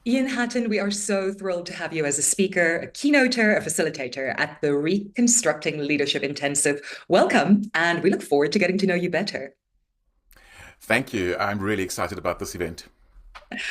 Ian Hatton, we are so thrilled to have you as a speaker, a keynoter, a facilitator at the Reconstructing Leadership Intensive. Welcome, and we look forward to getting to know you better. Thank you. I'm really excited about this event.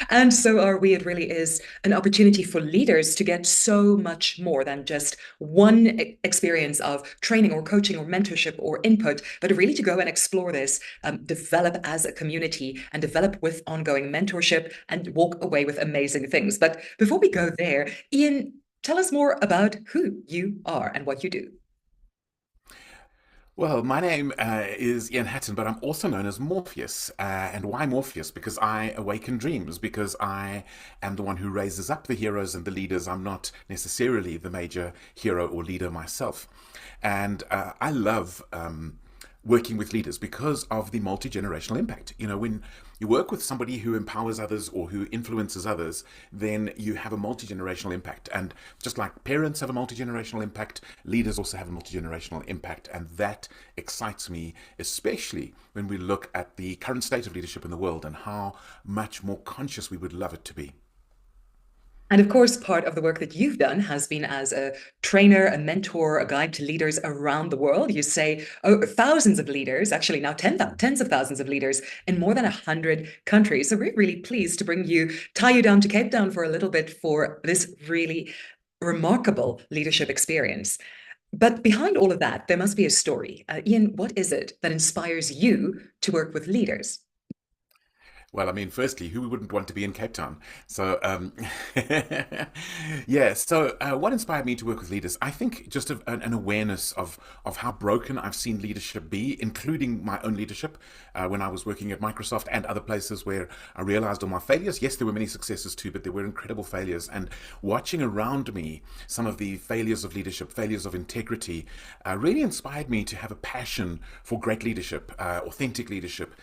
And so are we. It really is an opportunity for leaders to get so much more than just one experience of training or coaching or mentorship or input, but really to go and explore this, develop as a community and develop with ongoing mentorship and walk away with amazing things. But before we go there, Ian, tell us more about who you are and what you do. Well, my name is Ian Hatton, but I'm also known as Morpheus. And why Morpheus? Because I awaken dreams, because I am the one who raises up the heroes and the leaders. I'm not necessarily the major hero or leader myself. And I love working with leaders because of the multi-generational impact. You know, when you work with somebody who empowers others or who influences others, then you have a multi-generational impact. And just like parents have a multi-generational impact, leaders also have a multi-generational impact. And that excites me, especially when we look at the current state of leadership in the world and how much more conscious we would love it to be. And of course, part of the work that you've done has been as a trainer, a mentor, a guide to leaders around the world. You say thousands of leaders, actually now tens of thousands of leaders in more than 100 countries. So we're really pleased to tie you down to Cape Town for a little bit for this really remarkable leadership experience. But behind all of that, there must be a story. Ian, what is it that inspires you to work with leaders? Well, I mean, firstly, who wouldn't want to be in Cape Town? So, yeah. So, what inspired me to work with leaders? I think just an awareness of how broken I've seen leadership be, including my own leadership when I was working at Microsoft and other places where I realized all my failures. Yes, there were many successes too, but there were incredible failures. And watching around me some of the failures of leadership, failures of integrity, really inspired me to have a passion for great leadership, authentic leadership.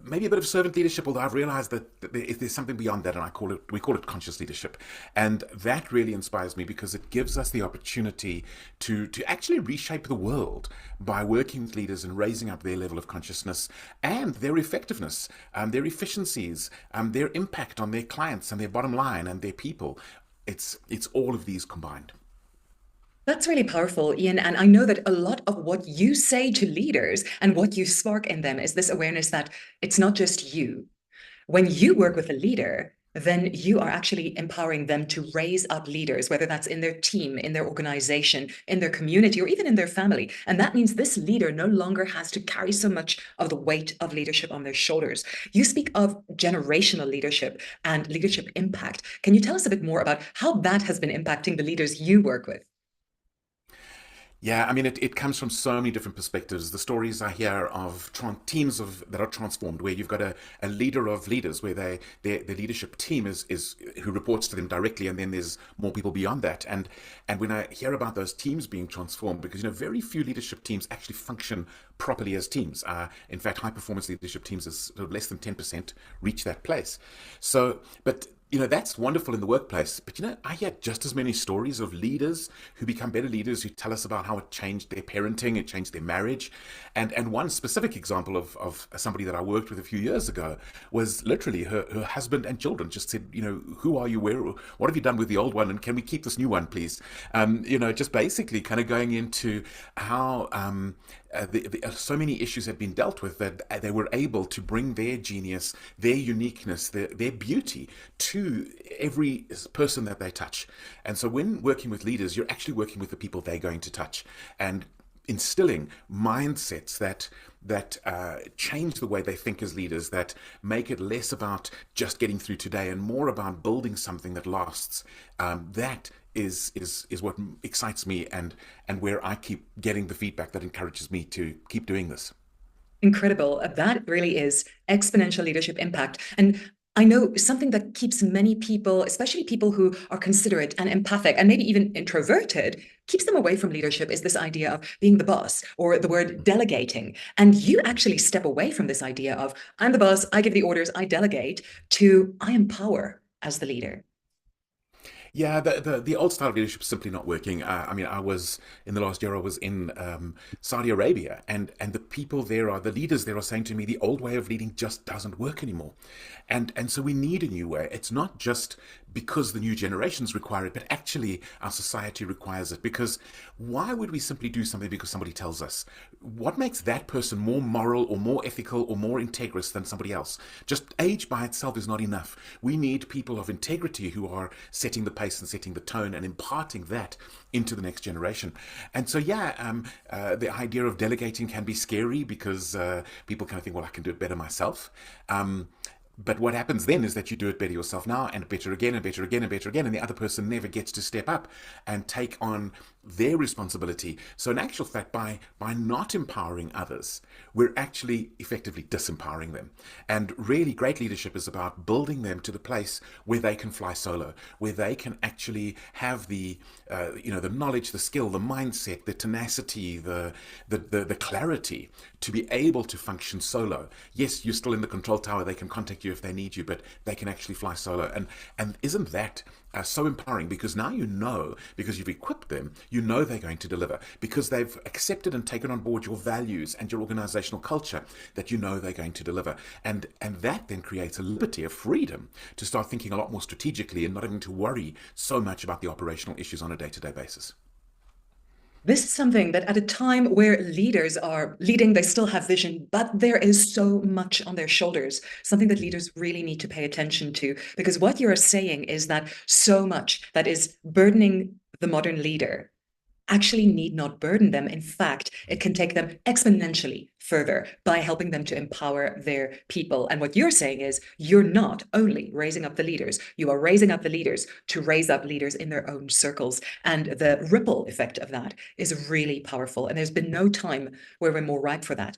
Maybe a bit of servant leadership, although I've realized that there's something beyond that, and we call it conscious leadership. And that really inspires me because it gives us the opportunity to actually reshape the world by working with leaders and raising up their level of consciousness and their effectiveness, their efficiencies, their impact on their clients and their bottom line and their people. It's all of these combined. That's really powerful, Ian. And I know that a lot of what you say to leaders and what you spark in them is this awareness that it's not just you. When you work with a leader, then you are actually empowering them to raise up leaders, whether that's in their team, in their organization, in their community, or even in their family. And that means this leader no longer has to carry so much of the weight of leadership on their shoulders. You speak of generational leadership and leadership impact. Can you tell us a bit more about how that has been impacting the leaders you work with? Yeah, I mean, it comes from so many different perspectives. The stories I hear of teams that are transformed, where you've got a leader of leaders, where their leadership team is who reports to them directly, and then there's more people beyond that. And when I hear about those teams being transformed, because very few leadership teams actually function properly as teams. In fact, high performance leadership teams is sort of less than 10% reach that place. So, but that's wonderful in the workplace. But I hear just as many stories of leaders who become better leaders who tell us about how it changed their parenting, it changed their marriage. And one specific example of somebody that I worked with a few years ago was literally her husband and children just said, who are you? What have you done with the old one? And can we keep this new one, please? Just basically kind of going into how so many issues had been dealt with that they were able to bring their genius, their uniqueness, their beauty to every person that they touch. And so when working with leaders, you're actually working with the people they're going to touch and instilling mindsets that change the way they think as leaders, that make it less about just getting through today and more about building something that lasts. That is what excites me and where I keep getting the feedback that encourages me to keep doing this. Incredible. That really is exponential leadership impact. And I know something that keeps many people, especially people who are considerate and empathic and maybe even introverted, keeps them away from leadership is this idea of being the boss or the word delegating. And you actually step away from this idea of I'm the boss, I give the orders, I delegate to I empower as the leader. Yeah, the old style of leadership is simply not working. I mean, I was in the last year. I was in Saudi Arabia, and the people there are the leaders there are saying to me, the old way of leading just doesn't work anymore, and so we need a new way. It's not just because the new generations require it, but actually our society requires it. Because why would we simply do something because somebody tells us? What makes that person more moral or more ethical or more integrous than somebody else? Just age by itself is not enough. We need people of integrity who are setting the pace and setting the tone and imparting that into the next generation. And so, yeah, the idea of delegating can be scary because people kind of think, well, I can do it better myself. But what happens then is that you do it better yourself now, and better again, and better again, and better again, and the other person never gets to step up and take on their responsibility. So in actual fact, by not empowering others, we're actually effectively disempowering them. And really great leadership is about building them to the place where they can fly solo, where they can actually have the the knowledge, the skill, the mindset, the tenacity, the clarity to be able to function solo. Yes, you're still in the control tower. They can contact you if they need you, but they can actually fly solo. And isn't that so empowering? Because now you know, because you've equipped them, you know they're going to deliver, because they've accepted and taken on board your values and your organizational culture, that you know they're going to deliver. And that then creates a liberty, a freedom to start thinking a lot more strategically and not having to worry so much about the operational issues on a day-to-day basis. This is something that at a time where leaders are leading, they still have vision, but there is so much on their shoulders, something that leaders really need to pay attention to. Because what you're saying is that so much that is burdening the modern leader actually need not burden them. In fact, it can take them exponentially further by helping them to empower their people. And what you're saying is you're not only raising up the leaders, you are raising up the leaders to raise up leaders in their own circles. And the ripple effect of that is really powerful. And there's been no time where we're more ripe for that.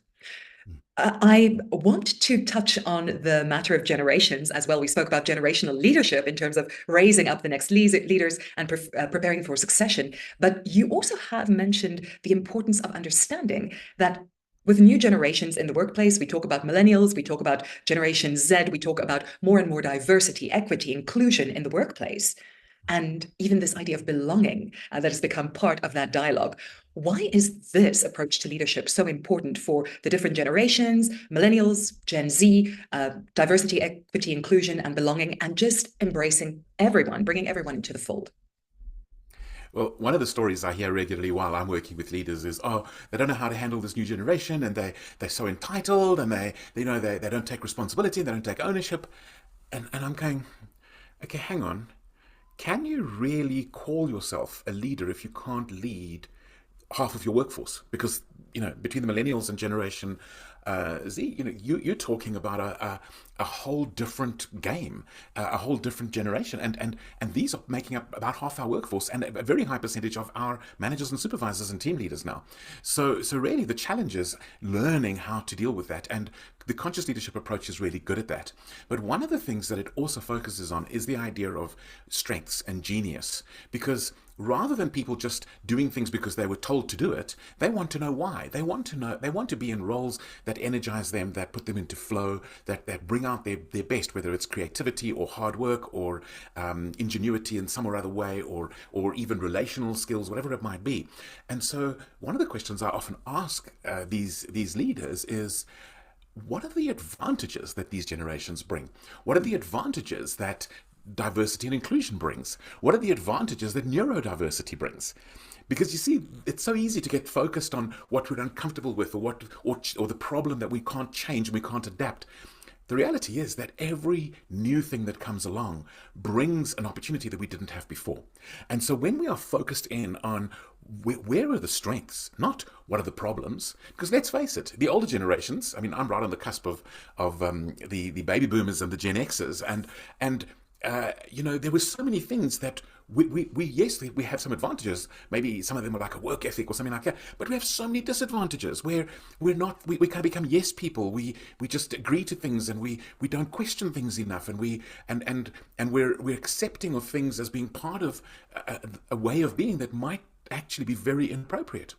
I want to touch on the matter of generations as well. We spoke about generational leadership in terms of raising up the next leaders and preparing for succession. But you also have mentioned the importance of understanding that with new generations in the workplace, we talk about millennials, we talk about Generation Z, we talk about more and more diversity, equity, inclusion in the workplace, and even this idea of belonging that has become part of that dialogue. Why is this approach to leadership so important for the different generations, millennials, Gen Z, diversity, equity, inclusion, and belonging, and just embracing everyone, bringing everyone into the fold? Well, one of the stories I hear regularly while I'm working with leaders is, oh, they don't know how to handle this new generation, and they're so entitled, and they don't take responsibility, and they don't take ownership, and I'm going, okay, hang on, can you really call yourself a leader if you can't lead half of your workforce? Because between the millennials and Generation Z, you're talking about a whole different game, a whole different generation, and these are making up about half our workforce and a very high percentage of our managers and supervisors and team leaders now. So really, the challenge is learning how to deal with that, and the conscious leadership approach is really good at that. But one of the things that it also focuses on is the idea of strengths and genius, because rather than people just doing things because they were told to do it, they want to know why. They want to be in roles that energize them, that put them into flow, that bring out their best, whether it's creativity or hard work or ingenuity in some or other way, or even relational skills, whatever it might be. And so one of the questions I often ask these leaders is, what are the advantages that these generations bring? What are the advantages that diversity and inclusion brings? What are the advantages that neurodiversity brings? Because you see, it's so easy to get focused on what we're uncomfortable with, or the problem that we can't change and we can't adapt. The reality is that every new thing that comes along brings an opportunity that we didn't have before. And so when we are focused in on where are the strengths, not what are the problems, because let's face it, the older generations, I mean, I'm right on the cusp of the baby boomers and the Gen Xers, and there were so many things that we have some advantages. Maybe some of them are like a work ethic or something like that, but we have so many disadvantages where we kind of become yes people. We just agree to things, and we don't question things enough, and we're accepting of things as being part of a way of being that might actually be very inappropriate.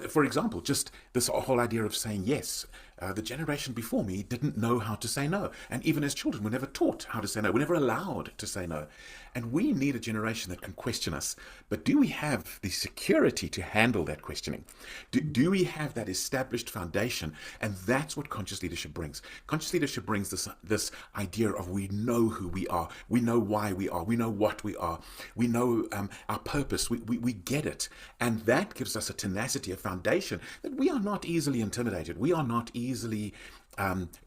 For example, just this whole idea of saying yes. The generation before me didn't know how to say no. And even as children, we're never taught how to say no. We're never allowed to say no. And we need a generation that can question us. But do we have the security to handle that questioning? Do we have that established foundation? And that's what conscious leadership brings. Conscious leadership brings this idea of we know who we are. We know why we are. We know what we are. We know our purpose. We get it. And that gives us a tenacity, a foundation that we are not easily intimidated. We are not easily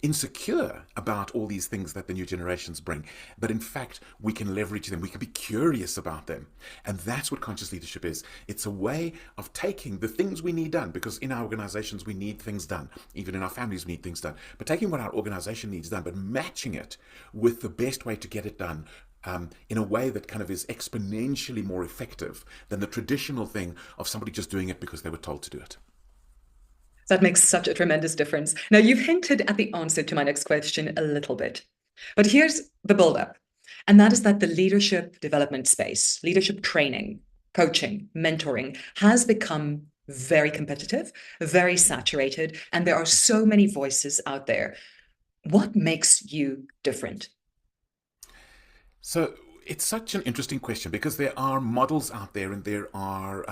insecure about all these things that the new generations bring. But in fact, we can leverage them. We can be curious about them. And that's what conscious leadership is. It's a way of taking the things we need done, because in our organizations, we need things done. Even in our families, we need things done. But taking what our organization needs done, but matching it with the best way to get it done, in a way that kind of is exponentially more effective than the traditional thing of somebody just doing it because they were told to do it. That makes such a tremendous difference. Now, you've hinted at the answer to my next question a little bit, but here's the build-up. And that is that the leadership development space, leadership training, coaching, mentoring has become very competitive, very saturated, and there are so many voices out there. What makes you different? So it's such an interesting question because there are models out there and there are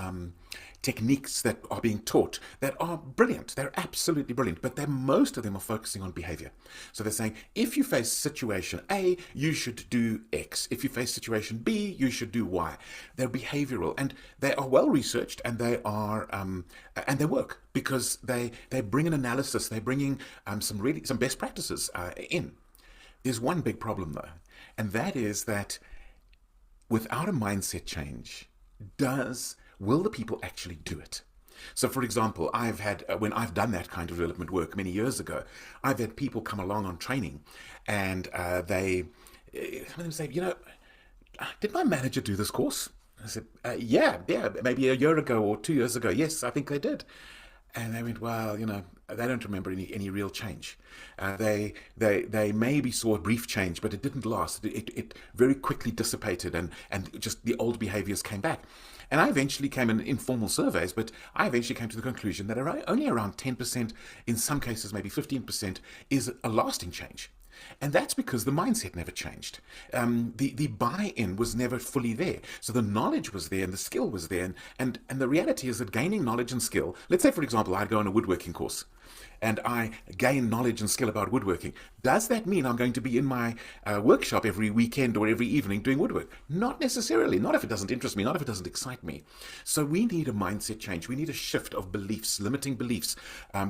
techniques that are being taught that are brilliant. They're absolutely brilliant, but most of them are focusing on behavior. So they're saying, if you face situation A, you should do X. If you face situation B, you should do Y. They're behavioral and they are well researched, and they are and they work because they bring an analysis. They're bringing some best practices in. There's one big problem though, and that is that without a mindset change, will the people actually do it? So, for example, I've had, when I've done that kind of development work many years ago, I've had people come along on training, and some of them say, did my manager do this course? I said, yeah, maybe a year ago or 2 years ago. Yes, I think they did. And they went, well, they don't remember any real change. They maybe saw a brief change, but it didn't last. It very quickly dissipated, and just the old behaviors came back. And I eventually came in informal surveys, but I eventually came to the conclusion that only around 10%, in some cases maybe 15%, is a lasting change. And that's because the mindset never changed. The buy-in was never fully there. So the knowledge was there and the skill was there. And the reality is that gaining knowledge and skill, let's say, for example, I'd go on a woodworking course and I gain knowledge and skill about woodworking. Does that mean I'm going to be in my workshop every weekend or every evening doing woodwork? Not necessarily. Not if it doesn't interest me, not if it doesn't excite me. So we need a mindset change. We need a shift of beliefs, limiting beliefs.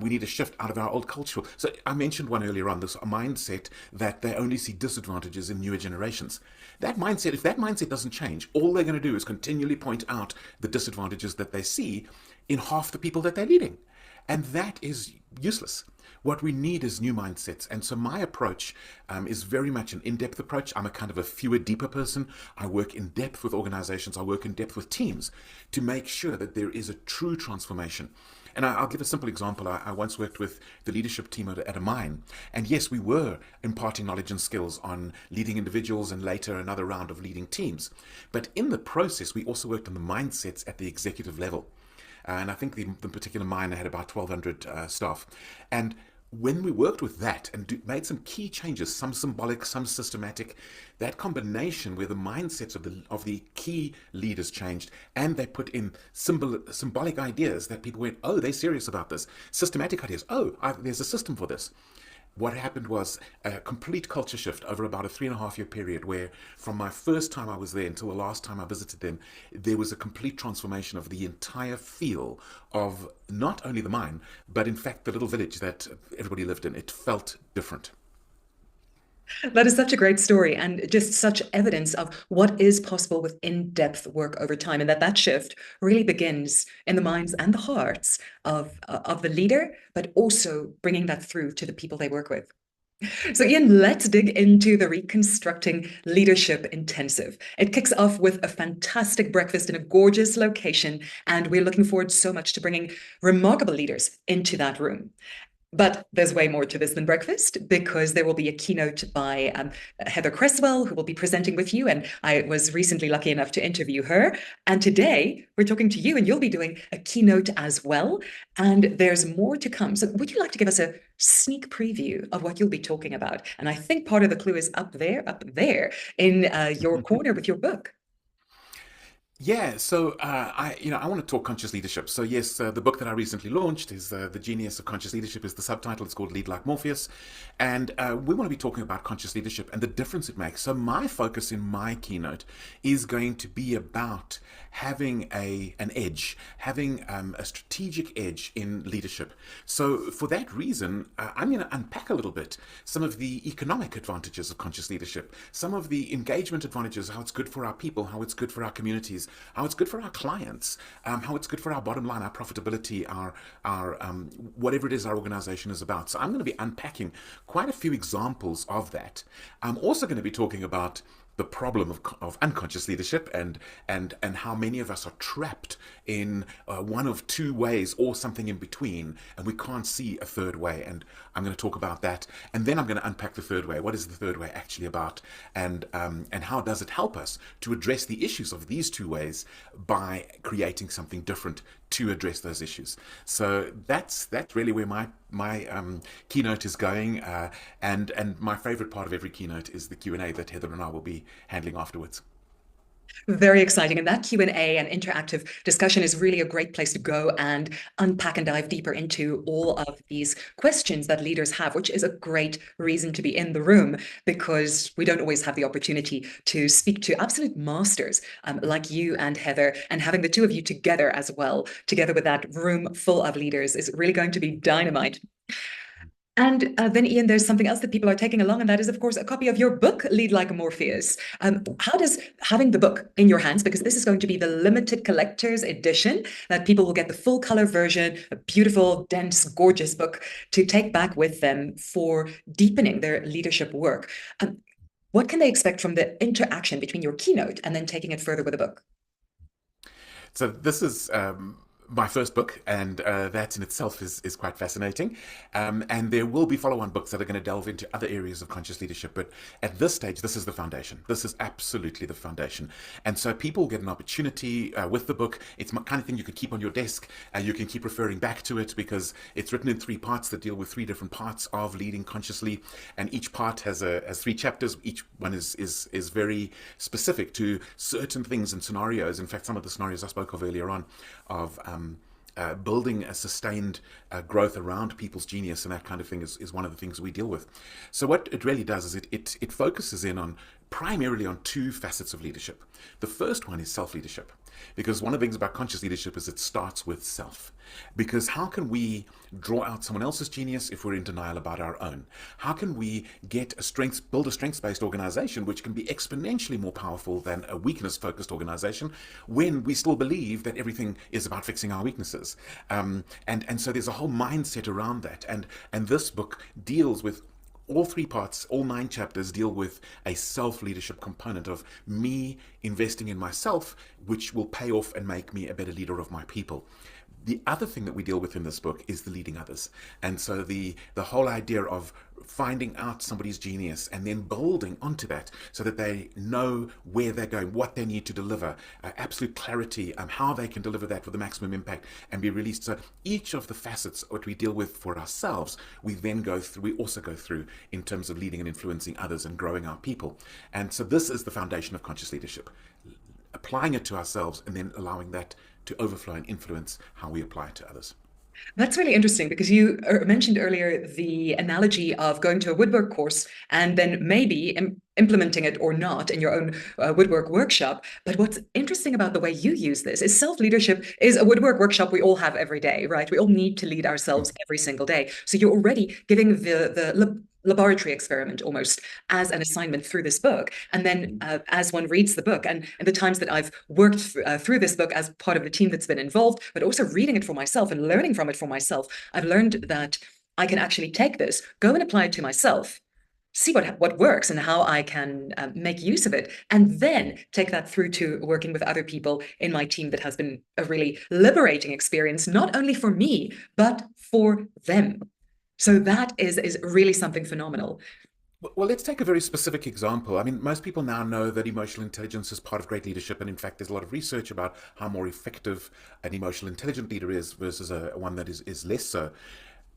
We need a shift out of our old cultural. So I mentioned one earlier on, this mindset that they only see disadvantages in newer generations. That mindset, if that mindset doesn't change, all they're going to do is continually point out the disadvantages that they see in half the people that they're leading. And that is useless. What we need is new mindsets. And so my approach is very much an in-depth approach. I'm a kind of a fewer, deeper person. I work in depth with organizations. I work in depth with teams to make sure that there is a true transformation. And I'll give a simple example. I once worked with the leadership team at a mine. And yes, we were imparting knowledge and skills on leading individuals and later another round of leading teams. But in the process, we also worked on the mindsets at the executive level. And I think the particular mine had about 1,200 staff. And when we worked with that and made some key changes, some symbolic, some systematic, that combination where the mindsets of the key leaders changed, and they put in symbolic ideas that people went, oh, they're serious about this. Systematic ideas, there's a system for this. What happened was a complete culture shift over about a 3.5-year period, where from my first time I was there until the last time I visited them, there was a complete transformation of the entire feel of not only the mine, but in fact the little village that everybody lived in. It felt different. That is such a great story and just such evidence of what is possible with in-depth work over time, and that shift really begins in the minds and the hearts of the leader, but also bringing that through to the people they work with. So Ian, let's dig into the Reconstructing Leadership Intensive. It kicks off with a fantastic breakfast in a gorgeous location, and we're looking forward so much to bringing remarkable leaders into that room. But there's way more to this than breakfast because there will be a keynote by Heather Cresswell, who will be presenting with you. And I was recently lucky enough to interview her. And today we're talking to you, and you'll be doing a keynote as well. And there's more to come. So, would you like to give us a sneak preview of what you'll be talking about? And I think part of the clue is up there in your corner with your book. Yeah, so I want to talk conscious leadership. So yes, the book that I recently launched is "The Genius of Conscious Leadership" is the subtitle. It's called "Lead Like Morpheus," and we want to be talking about conscious leadership and the difference it makes. So my focus in my keynote is going to be about having an edge, having a strategic edge in leadership. So for that reason, I'm going to unpack a little bit some of the economic advantages of conscious leadership, some of the engagement advantages, how it's good for our people, how it's good for our communities, how it's good for our clients, how it's good for our bottom line, our profitability, our whatever it is our organization is about. So I'm going to be unpacking quite a few examples of that. I'm also going to be talking about the problem of unconscious leadership and how many of us are trapped in one of two ways or something in between, and we can't see a third way. And I'm going to talk about that, and then I'm going to unpack the third way. What is the third way actually about, and how does it help us to address the issues of these two ways by creating something different to address those issues? So that's really where my keynote is going, and my favorite part of every keynote is the Q&A that Heather and I will be handling afterwards. Very exciting. And that Q&A and interactive discussion is really a great place to go and unpack and dive deeper into all of these questions that leaders have, which is a great reason to be in the room because we don't always have the opportunity to speak to absolute masters like you and Heather, and having the two of you together as well, together with that room full of leaders, is really going to be dynamite. And then, Ian, there's something else that people are taking along, and that is, of course, a copy of your book, Lead Like Morpheus. How does having the book in your hands, because this is going to be the limited collector's edition, that people will get the full color version, a beautiful, dense, gorgeous book to take back with them for deepening their leadership work. What can they expect from the interaction between your keynote and then taking it further with a book? So this is my first book, and that in itself is quite fascinating. And there will be follow-on books that are going to delve into other areas of conscious leadership. But at this stage, this is the foundation. This is absolutely the foundation. And so people get an opportunity with the book. It's the kind of thing you could keep on your desk. You can keep referring back to it because it's written in three parts that deal with three different parts of leading consciously. And each part has three chapters. Each one is very specific to certain things and scenarios. In fact, some of the scenarios I spoke of earlier on of building a sustained growth around people's genius and that kind of thing is one of the things we deal with. So what it really does is it focuses in on primarily on two facets of leadership. The first one is self-leadership, because one of the things about conscious leadership is it starts with self. Because how can we draw out someone else's genius if we're in denial about our own? How can we build a strengths-based organization which can be exponentially more powerful than a weakness-focused organization when we still believe that everything is about fixing our weaknesses? And so there's a whole mindset around that. And this book deals with all three parts, all 9 chapters deal with a self-leadership component of me investing in myself, which will pay off and make me a better leader of my people. The other thing that we deal with in this book is the leading others. And so the whole idea of finding out somebody's genius and then building onto that so that they know where they're going, what they need to deliver, absolute clarity, how they can deliver that with the maximum impact and be released. So each of the facets what we deal with for ourselves, we also go through in terms of leading and influencing others and growing our people. And so this is the foundation of conscious leadership, applying it to ourselves and then allowing that to overflow and influence how we apply it to others. That's really interesting because you mentioned earlier the analogy of going to a woodwork course and then maybe implementing it or not in your own woodwork workshop. But what's interesting about the way you use this is self-leadership is a woodwork workshop we all have every day, right? We all need to lead ourselves every single day. So you're already giving the laboratory experiment almost as an assignment through this book. And then as one reads the book, and the times that I've worked through this book as part of the team that's been involved, but also reading it for myself and learning from it for myself, I've learned that I can actually take this, go and apply it to myself, see what works and how I can make use of it, and then take that through to working with other people in my team. That has been a really liberating experience, not only for me, but for them. So that is really something phenomenal. Well, let's take a very specific example. I mean, most people now know that emotional intelligence is part of great leadership, and in fact, there's a lot of research about how more effective an emotional intelligent leader is versus one that is less so.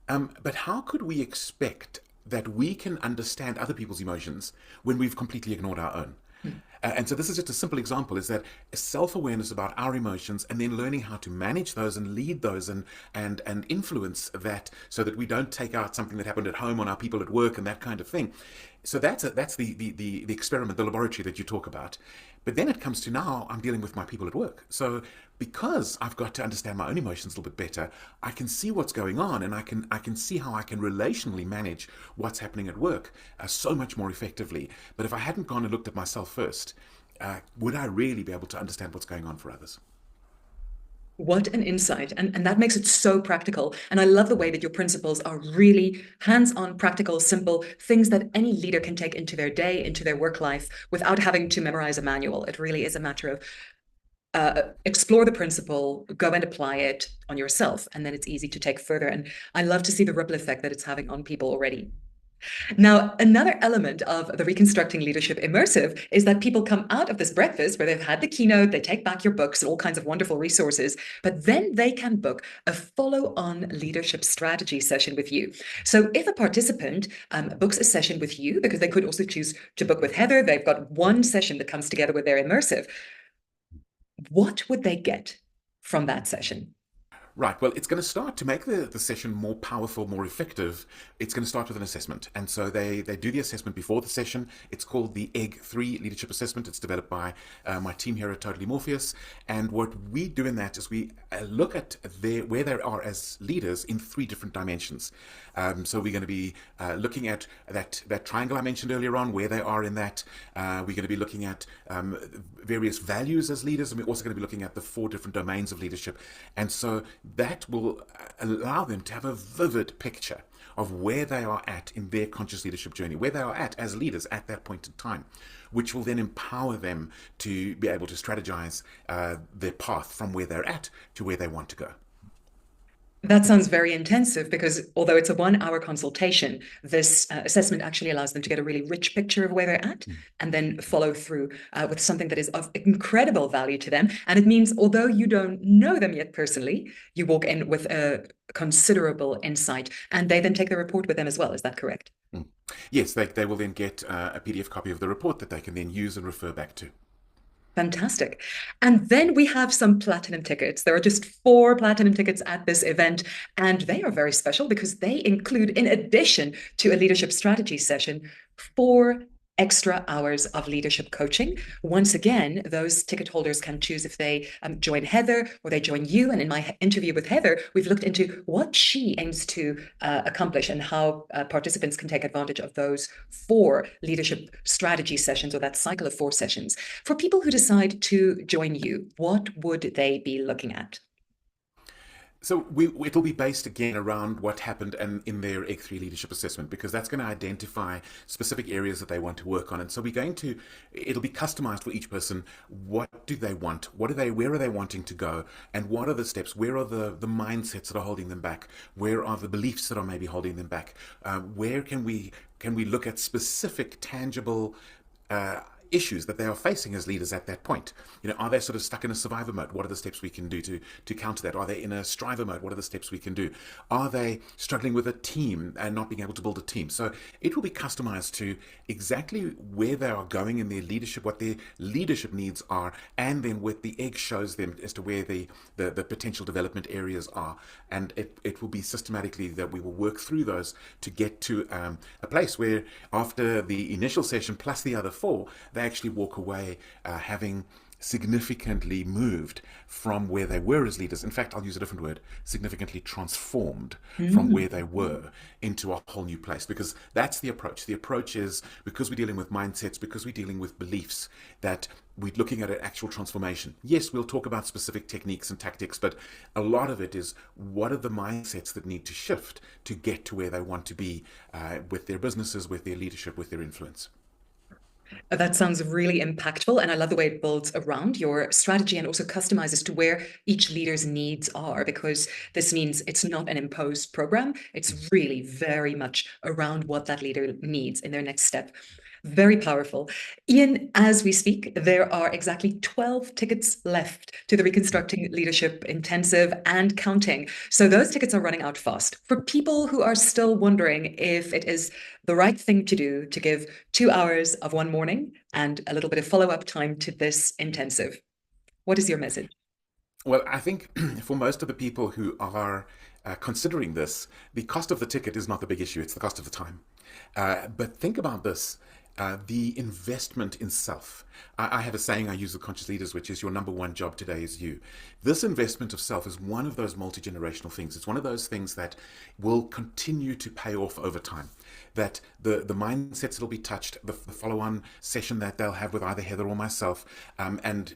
But how could we expect that we can understand other people's emotions when we've completely ignored our own? Hmm. And so this is just a simple example, is that self-awareness about our emotions and then learning how to manage those and lead those and influence that so that we don't take out something that happened at home on our people at work and that kind of thing. So that's the experiment, the laboratory that you talk about. But then it comes to now I'm dealing with my people at work. So because I've got to understand my own emotions a little bit better, I can see what's going on, and I can see how I can relationally manage what's happening at work so much more effectively. But if I hadn't gone and looked at myself first, would I really be able to understand what's going on for others? What an insight. And that makes it so practical. And I love the way that your principles are really hands-on, practical, simple things that any leader can take into their day, into their work life without having to memorize a manual. It really is a matter of explore the principle, go and apply it on yourself, and then it's easy to take further. And I love to see the ripple effect that it's having on people already. Now, another element of the Reconstructing Leadership Immersive is that people come out of this breakfast where they've had the keynote, they take back your books and all kinds of wonderful resources, but then they can book a follow-on leadership strategy session with you. So if a participant books a session with you, because they could also choose to book with Heather, they've got one session that comes together with their immersive, what would they get from that session? Right. Well, it's going to start to make the session more powerful, more effective. It's going to start with an assessment. And so they do the assessment before the session. It's called the EGG3 Leadership Assessment. It's developed by my team here at Like Morpheus. And what we do in that is we look at where they are as leaders in three different dimensions. So we're going to be looking at that triangle I mentioned earlier on, where they are in that. We're going to be looking at various values as leaders, and we're also going to be looking at the four different domains of leadership. And so that will allow them to have a vivid picture of where they are at in their conscious leadership journey, where they are at as leaders at that point in time, which will then empower them to be able to strategize their path from where they're at to where they want to go. That sounds very intensive because although it's a 1 hour consultation, this assessment actually allows them to get a really rich picture of where they're at and then follow through with something that is of incredible value to them. And it means, although you don't know them yet personally, you walk in with a considerable insight and they then take the report with them as well. Is that correct? Mm. Yes, they will then get a PDF copy of the report that they can then use and refer back to. Fantastic. And then we have some platinum tickets. There are just 4 platinum tickets at this event, and they are very special because they include, in addition to a leadership strategy session, 4 extra hours of leadership coaching. Once again, those ticket holders can choose if they join Heather or they join you. And in my interview with Heather, we've looked into what she aims to accomplish and how participants can take advantage of those 4 leadership strategy sessions or that cycle of 4 sessions. For people who decide to join you, what would they be looking at? So it'll be based again around what happened in their EGG3 leadership assessment, because that's going to identify specific areas that they want to work on. And so it'll be customized for each person. What do they want? Where are they wanting to go? And what are the steps? Where are the mindsets that are holding them back? Where are the beliefs that are maybe holding them back? Where can we look at specific, tangible issues that they are facing as leaders at that point? Are they sort of stuck in a survivor mode? What are the steps we can do to counter that? Are they in a striver mode? What are the steps we can do? Are they struggling with a team and not being able to build a team? So it will be customized to exactly where they are going in their leadership, what their leadership needs are, and then what the egg shows them as to where the potential development areas are. And it will be systematically that we will work through those to get to a place where after the initial session plus the other 4, they actually walk away having significantly moved from where they were as leaders. In fact, I'll use a different word, significantly transformed from where they were into a whole new place, because that's the approach. The approach is, because we're dealing with mindsets, because we're dealing with beliefs, that we're looking at an actual transformation. Yes, we'll talk about specific techniques and tactics, but a lot of it is, what are the mindsets that need to shift to get to where they want to be with their businesses, with their leadership, with their influence. That sounds really impactful. And I love the way it builds around your strategy and also customizes to where each leader's needs are, because this means it's not an imposed program. It's really very much around what that leader needs in their next step. Very powerful. Ian, as we speak, there are exactly 12 tickets left to the Reconstructing Leadership Intensive and counting. So those tickets are running out fast. For people who are still wondering if it is the right thing to do to give 2 hours of one morning and a little bit of follow-up time to this intensive, what is your message? Well, I think for most of the people who are considering this, the cost of the ticket is not the big issue, it's the cost of the time. But think about this. The investment in self. I have a saying I use with conscious leaders, which is your number one job today is you. This investment of self is one of those multi generational things. It's one of those things that will continue to pay off over time. That the mindsets that'll be touched, the follow on session that they'll have with either Heather or myself, and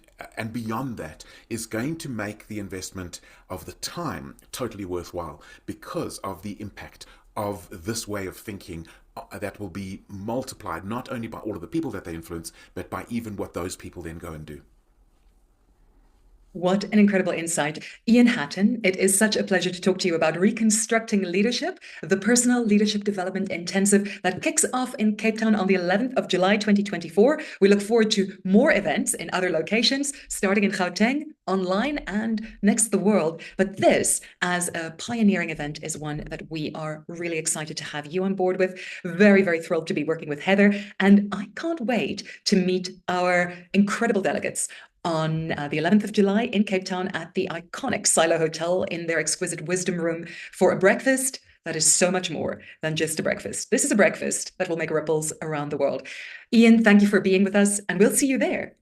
beyond that is going to make the investment of the time totally worthwhile because of the impact of this way of thinking that will be multiplied not only by all of the people that they influence, but by even what those people then go and do. What an incredible insight. Ian Hatton, it is such a pleasure to talk to you about Reconstructing Leadership, the personal leadership development intensive that kicks off in Cape Town on the 11th of July, 2024. We look forward to more events in other locations, starting in Gauteng, online, and next to the world. But this, as a pioneering event, is one that we are really excited to have you on board with. Very, very thrilled to be working with Heather. And I can't wait to meet our incredible delegates on the 11th of July in Cape Town at the iconic Silo Hotel in their exquisite wisdom room for a breakfast that is so much more than just a breakfast. This is a breakfast that will make ripples around the world. Ian, thank you for being with us, and we'll see you there.